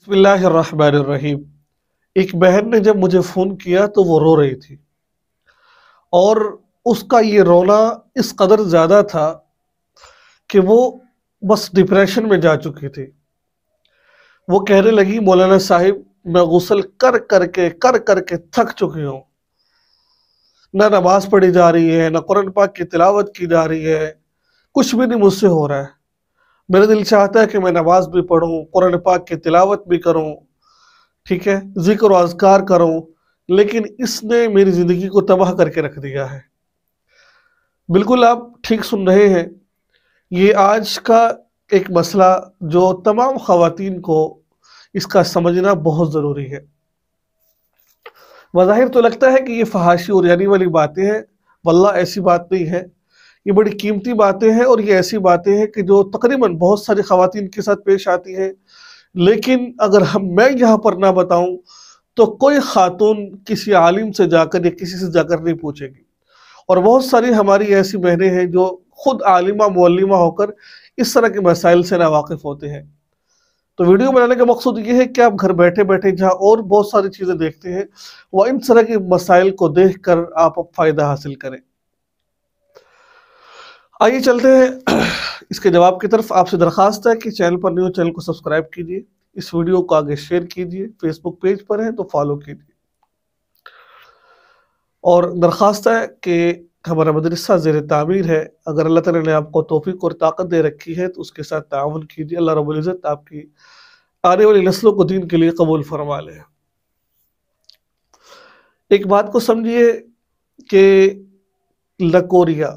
بسم اللہ الرحمن الرحیم۔ ایک بہن نے جب مجھے فون کیا تو وہ رو رہی تھی، اور اس کا یہ رونا اس قدر زیادہ تھا کہ وہ بس ڈپریشن میں جا چکی تھی۔ وہ کہنے لگی، مولانا صاحب میں غسل کر کر کے تھک چکی ہوں، نہ نماز پڑھی جا رہی ہے، نہ قرآن پاک کی تلاوت کی جا رہی ہے، کچھ بھی نہیں مجھ سے ہو رہا ہے۔ میرا دل چاہتا ہے کہ میں نماز بھی پڑھوں، قرآن پاک کی تلاوت بھی کروں، ٹھیک ہے، ذکر و اذکار کروں، لیکن اس نے میری زندگی کو تباہ کر کے رکھ دیا ہے۔ بالکل آپ ٹھیک سن رہے ہیں، یہ آج کا ایک مسئلہ جو تمام خواتین کو اس کا سمجھنا بہت ضروری ہے۔ بظاہر تو لگتا ہے کہ یہ فحاشی اور یعنی والی باتیں ہیں، واللہ ایسی بات نہیں ہے۔ یہ بڑی قیمتی باتیں ہیں، اور یہ ایسی باتیں ہیں کہ جو تقریباً بہت ساری خواتین کے ساتھ پیش آتی ہیں، لیکن اگر میں یہاں پر نہ بتاؤں تو کوئی خاتون کسی عالم سے جا کر یا کسی سے جا کر نہیں پوچھے گی، اور بہت ساری ہماری ایسی بہنیں ہیں جو خود عالمہ معلمہ ہو کر اس طرح کے مسائل سے ناواقف ہوتے ہیں۔ تو ویڈیو بنانے کا مقصد یہ ہے کہ آپ گھر بیٹھے بیٹھے جہاں اور بہت ساری چیزیں دیکھتے ہیں، وہ ان طرح کے مسائل کو دیکھ کر آپ فائدہ حاصل کریں۔ آئیے چلتے ہیں اس کے جواب کی طرف۔ آپ سے درخواست ہے کہ چینل پر نیو چینل کو سبسکرائب کیجیے، اس ویڈیو کو آگے شیئر کیجیے، فیس بک پیج پر ہیں تو فالو کیجیے، اور درخواست ہے کہ ہمارا مدرسہ زیر تعمیر ہے، اگر اللہ تعالیٰ نے آپ کو توفیق اور طاقت دے رکھی ہے تو اس کے ساتھ تعاون کیجیے۔ اللہ رب العزت آپ کی آنے والی نسلوں کو دین کے لیے قبول فرما لے۔ ایک بات کو سمجھیے کہ لکوریا،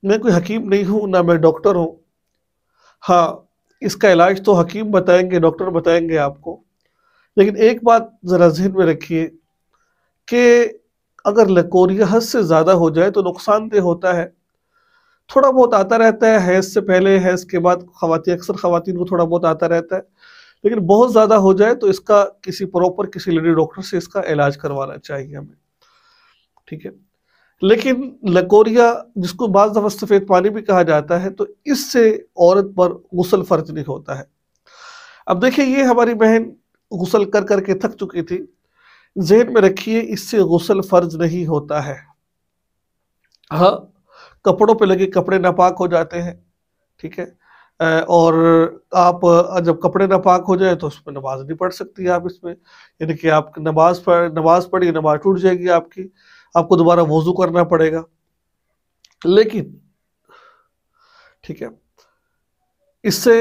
میں کوئی حکیم نہیں ہوں، نہ میں ڈاکٹر ہوں۔ ہاں، اس کا علاج تو حکیم بتائیں گے، ڈاکٹر بتائیں گے آپ کو، لیکن ایک بات ذرا ذہن میں رکھیے کہ اگر لکوریا حد سے زیادہ ہو جائے تو نقصان دہ ہوتا ہے۔ تھوڑا بہت آتا رہتا ہے حیض سے پہلے، حیض کے بعد اکثر خواتین کو تھوڑا بہت آتا رہتا ہے، لیکن بہت زیادہ ہو جائے تو اس کا کسی لیڈی ڈاکٹر سے اس کا علاج کروانا چاہیے ہمیں، ٹھیک ہے۔ لیکن لکوریا، جس کو بعض دفعہ سفید پانی بھی کہا جاتا ہے، تو اس سے عورت پر غسل فرض نہیں ہوتا ہے۔ اب دیکھیں، یہ ہماری بہن غسل کر کے تھک چکی تھی، ذہن میں رکھیے اس سے غسل فرض نہیں ہوتا ہے۔ ہاں، کپڑوں پہ لگے کپڑے ناپاک ہو جاتے ہیں، ٹھیک ہے، اور آپ جب کپڑے ناپاک ہو جائے تو اس میں نماز نہیں پڑھ سکتی آپ، اس میں یعنی کہ آپ نماز پڑھی، نماز ٹوٹ جائے گی آپ کی، آپ کو دوبارہ وضو کرنا پڑے گا۔ لیکن ٹھیک ہے، اس سے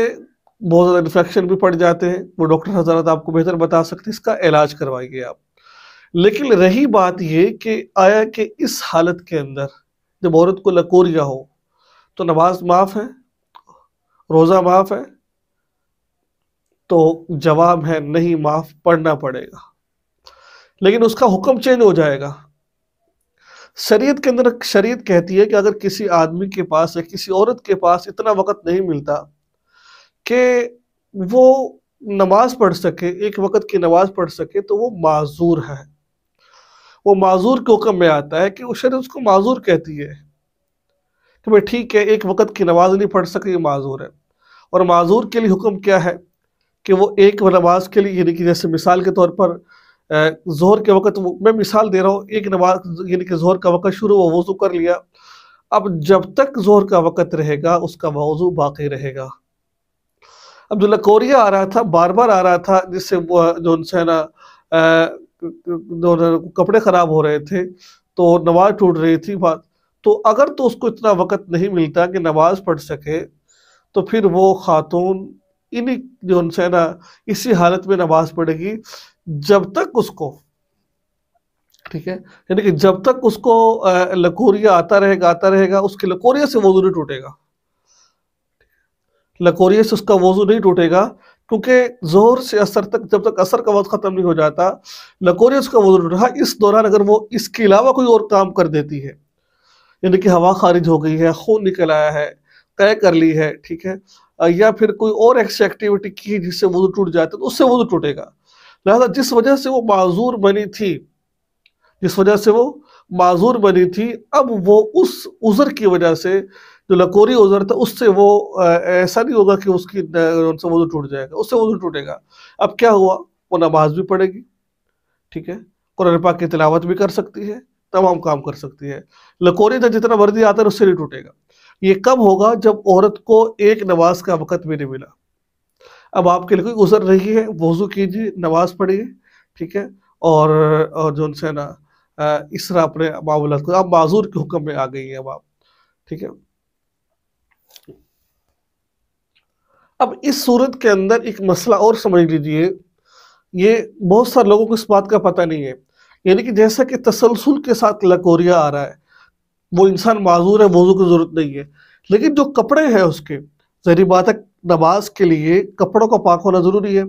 بہت زیادہ انفیکشن بھی پڑ جاتے ہیں، وہ ڈاکٹر حضرات آپ کو بہتر بتا سکتے ہیں، اس کا علاج کروائیے آپ۔ لیکن رہی بات یہ کہ آیا کہ اس حالت کے اندر جب عورت کو لکوریا ہو تو نماز معاف ہے، روزہ معاف ہے؟ تو جواب ہے نہیں، معاف پڑھنا پڑے گا، لیکن اس کا حکم چینج ہو جائے گا۔ شریعت کے اندر شریعت کہتی ہے کہ اگر کسی آدمی کے پاس یا کسی عورت کے پاس اتنا وقت نہیں ملتا کہ وہ نماز پڑھ سکے، ایک وقت کی نماز پڑھ سکے، تو وہ معذور ہے۔ وہ معذور کے حکم میں آتا ہے کہ وہ شریعت اس کو معذور کہتی ہے کہ بھئی ٹھیک ہے، ایک وقت کی نماز نہیں پڑھ سکے، یہ معذور ہے۔ اور معذور کے لیے حکم کیا ہے کہ وہ ایک نماز کے لیے، یعنی کہ جیسے مثال کے طور پر ظہر کے وقت، میں مثال دے رہا ہوں، ایک نماز یعنی کہ ظہر کا وقت شروع ہوا، وضو کر لیا، اب جب تک ظہر کا وقت رہے گا اس کا وضو باقی رہے گا۔ اب جو لکوریا آ رہا تھا، بار بار آ رہا تھا، جس سے جو ان سے نا کپڑے خراب ہو رہے تھے تو نماز ٹوٹ رہی تھی، تو اگر تو اس کو اتنا وقت نہیں ملتا کہ نماز پڑھ سکے، تو پھر وہ خاتون جو ان سے نا اسی حالت میں نماز پڑھے گی جب تک اس کو، ٹھیک ہے، یعنی کہ جب تک اس کو لکوریا آتا رہے گا، اس کے لکوریا سے وضو نہیں ٹوٹے گا، لکوریا سے اس کا وضو نہیں ٹوٹے گا، کیونکہ ظہر سے عصر تک، جب تک عصر کا وقت ختم نہیں ہو جاتا، لکوریا اس کا وضو نہیں ٹوٹا۔ اس دوران اگر وہ اس کے علاوہ کوئی اور کام کر دیتی ہے، یعنی کہ ہوا خارج ہو گئی ہے، خون نکل آیا ہے، قے کر لی ہے، ٹھیک ہے، یا پھر کوئی اور ایسی ایکٹیویٹی کی جس سے وضو ٹوٹ جاتا ہے، تو اس سے وضو ٹوٹے گا۔ لہذا جس وجہ سے وہ معذور بنی تھی، اب وہ اس عذر کی وجہ سے جو لکوری عذر تھا اس سے وہ ایسا نہیں ہوگا کہ اس کی ان سے وضو ٹوٹ جائے گا، اس سے وضو ٹوٹے گا۔ اب کیا ہوا، وہ نماز بھی پڑھے گی، ٹھیک ہے، قرآن پاک کی تلاوت بھی کر سکتی ہے، تمام کام کر سکتی ہے۔ لکوری تھا جتنا مرضی آتا ہے اس سے نہیں ٹوٹے گا۔ یہ کب ہوگا؟ جب عورت کو ایک نماز کا وقت بھی نہیں ملا۔ اب آپ کے لیے کوئی عذر نہیں ہے، وضو کیجیے، نماز پڑھیے، ٹھیک ہے، اور جو ان سے نا اس طرح اپنے معاملات کو، آپ معذور کے حکم میں آ گئی ہیں اب آپ، ٹھیک ہے۔ اب اس صورت کے اندر ایک مسئلہ اور سمجھ لیجئے، یہ بہت سارے لوگوں کو اس بات کا پتہ نہیں ہے، یعنی کہ جیسا کہ تسلسل کے ساتھ لکوریا آ رہا ہے، وہ انسان معذور ہے، وضو کی ضرورت نہیں ہے، لیکن جو کپڑے ہیں اس کے، ظاہری بات ہے نماز کے لیے کپڑوں کا پاک ہونا ضروری ہے،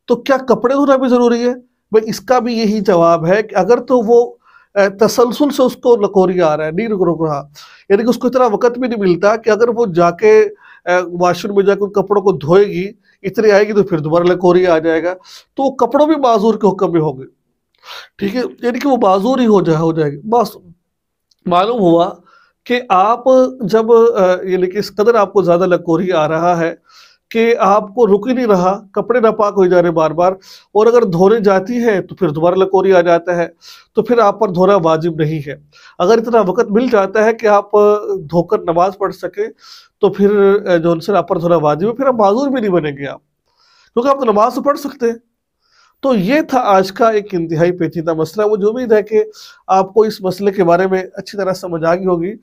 تو کیا کپڑے دھونا بھی ضروری ہے؟ بھئی اس کا بھی یہی جواب ہے کہ اگر تو وہ تسلسل سے اس کو لکوریا آ رہا ہے، نہیں رک رہا، یعنی کہ اس کو اتنا وقت بھی نہیں ملتا کہ اگر وہ جا کے واش روم میں جا کے ان کپڑوں کو دھوئے گی، اتنی آئے گی تو پھر دوبارہ لکوریا آ جائے گا، تو وہ کپڑوں بھی معذور کے حکم میں ہوں گے، ٹھیک ہے، یعنی کہ وہ معذور ہی ہو جائے گی۔ بس معلوم ہوا کہ آپ جب یعنی کہ اس قدر آپ کو زیادہ لکوری آ رہا ہے کہ آپ کو رک ہی نہیں رہا، کپڑے ناپاک ہو جا رہے بار بار، اور اگر دھونے جاتی ہے تو پھر دوبارہ لکوری آ جاتا ہے، تو پھر آپ پر دھونا واجب نہیں ہے۔ اگر اتنا وقت مل جاتا ہے کہ آپ دھو کر نماز پڑھ سکیں تو پھر جو ان سے آپ پر دھونا واجب ہے، پھر آپ معذور بھی نہیں بنیں گے آپ، کیونکہ آپ تو نماز تو پڑھ سکتے ہیں۔ تو یہ تھا آج کا ایک انتہائی پیچیدہ مسئلہ۔ مجھے امید ہے کہ آپ کو اس مسئلے کے بارے میں اچھی طرح سمجھ آ گئی ہوگی،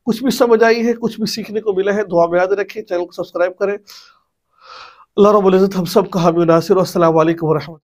کچھ بھی سمجھ آئی ہے، کچھ بھی سیکھنے کو ملا ہے، دعا میں یاد رکھیں، چینل کو سبسکرائب کریں۔ اللہ رب العزت ہم سب کا حامی و ناصر۔ السلام علیکم ورحمۃ اللہ۔